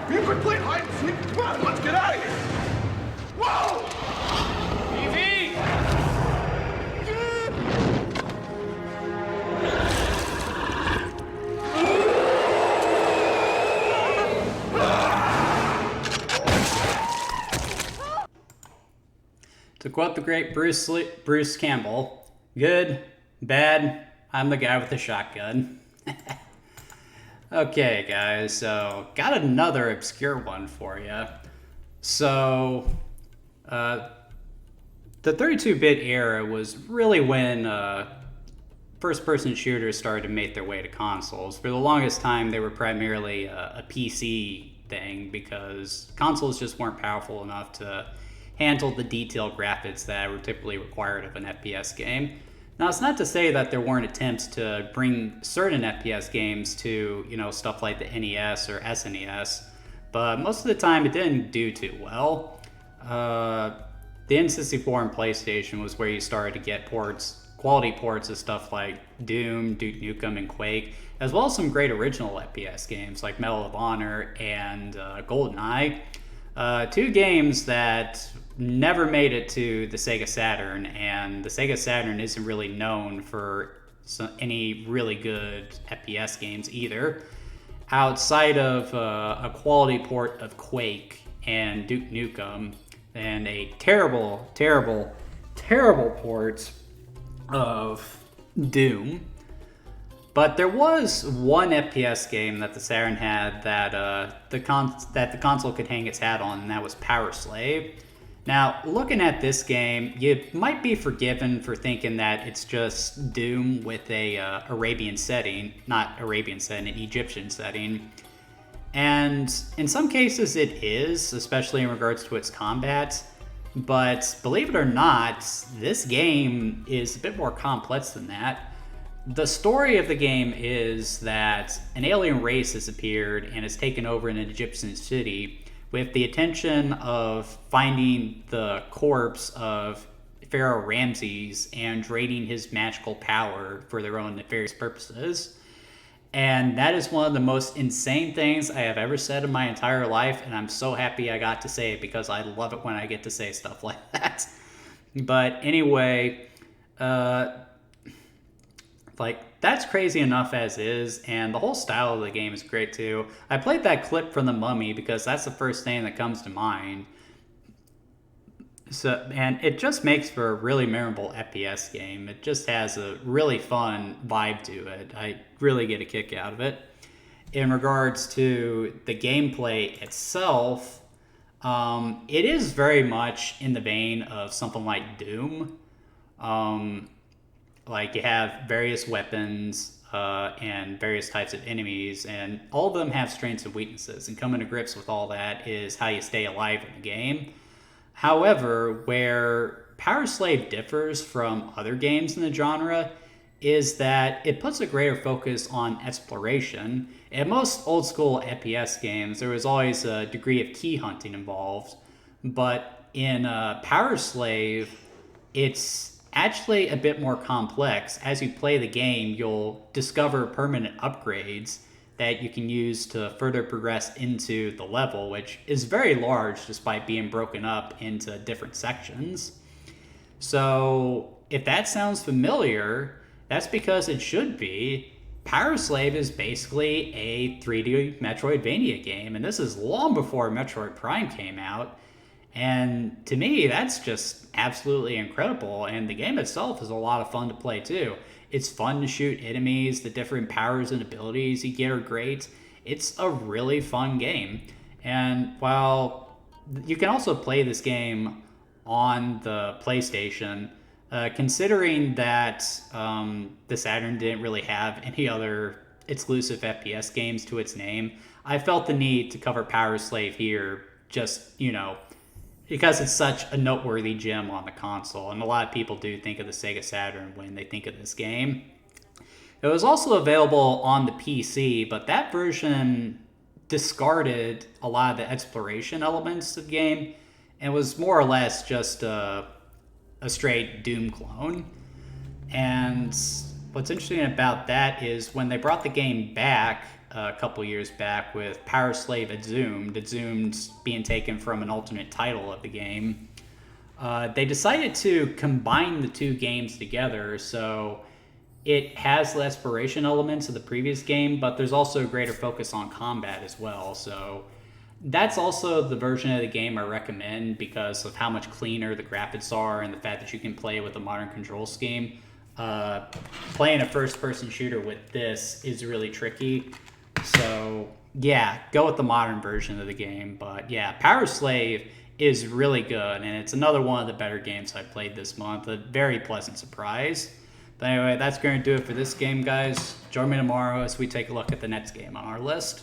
You could play hide and seek. Come on, let's get out of here. Whoa! Evie! To quote the great Bruce Campbell, good, bad, I'm the guy with the shotgun. Okay, guys, so got another obscure one for you. So, the 32-bit era was really when first-person shooters started to make their way to consoles. For the longest time, they were primarily a PC thing because consoles just weren't powerful enough to handle the detailed graphics that were typically required of an FPS game. Now, it's not to say that there weren't attempts to bring certain FPS games to, stuff like the NES or SNES, but most of the time it didn't do too well. The N64 and PlayStation was where you started to get quality ports of stuff like Doom, Duke Nukem, and Quake, as well as some great original FPS games like Medal of Honor and GoldenEye. Two games that never made it to the Sega Saturn, and the Sega Saturn isn't really known for any really good FPS games either, outside of a quality port of Quake and Duke Nukem, and a terrible, terrible, terrible port of Doom. But there was one FPS game that the Saturn had that the console could hang its hat on, and that was Powerslave. Now, looking at this game, you might be forgiven for thinking that it's just Doom with a Arabian setting, not Arabian setting, an Egyptian setting. And in some cases it is, especially in regards to its combat. But believe it or not, this game is a bit more complex than that. The story of the game is that an alien race has appeared and has taken over an Egyptian city with the intention of finding the corpse of Pharaoh Ramses and draining his magical power for their own nefarious purposes. And that is one of the most insane things I have ever said in my entire life, and I'm so happy I got to say it because I love it when I get to say stuff like that. But anyway, that's crazy enough as is, and the whole style of the game is great too. I played that clip from The Mummy because that's the first thing that comes to mind. And it just makes for a really memorable FPS game. It just has a really fun vibe to it. I really get a kick out of it. In regards to the gameplay itself, it is very much in the vein of something like Doom. Like you have various weapons and various types of enemies, and all of them have strengths and weaknesses, and coming to grips with all that is how you stay alive in the game. However, where Powerslave differs from other games in the genre is that it puts a greater focus on exploration. In most old school FPS games, there was always a degree of key hunting involved, but in Powerslave, it's actually a bit more complex. As you play the game, you'll discover permanent upgrades that you can use to further progress into the level, which is very large despite being broken up into different sections. So if that sounds familiar, that's because it should be. Powerslave is basically a 3D Metroidvania game, and this is long before Metroid Prime came out. And to me, that's just absolutely incredible, and the game itself is a lot of fun to play too. It's fun to shoot enemies, the different powers and abilities you get are great. It's a really fun game. And while you can also play this game on the PlayStation, considering that the Saturn didn't really have any other exclusive FPS games to its name, I felt the need to cover Powerslave here just, because it's such a noteworthy gem on the console, and a lot of people do think of the Sega Saturn when they think of this game. It was also available on the PC, but that version discarded a lot of the exploration elements of the game and was more or less just a straight Doom clone. And what's interesting about that is when they brought the game back, a couple years back with Powerslave Exhumed being taken from an alternate title of the game. They decided to combine the two games together, so it has the exploration elements of the previous game, but there's also a greater focus on combat as well. So that's also the version of the game I recommend because of how much cleaner the graphics are and the fact that you can play with a modern control scheme. Playing a first-person shooter with this is really tricky. So yeah, go with the modern version of the game. But yeah, Powerslave is really good, and it's another one of the better games I played this month. A very pleasant surprise. But anyway, that's going to do it for this game, guys. Join me tomorrow as we take a look at the next game on our list.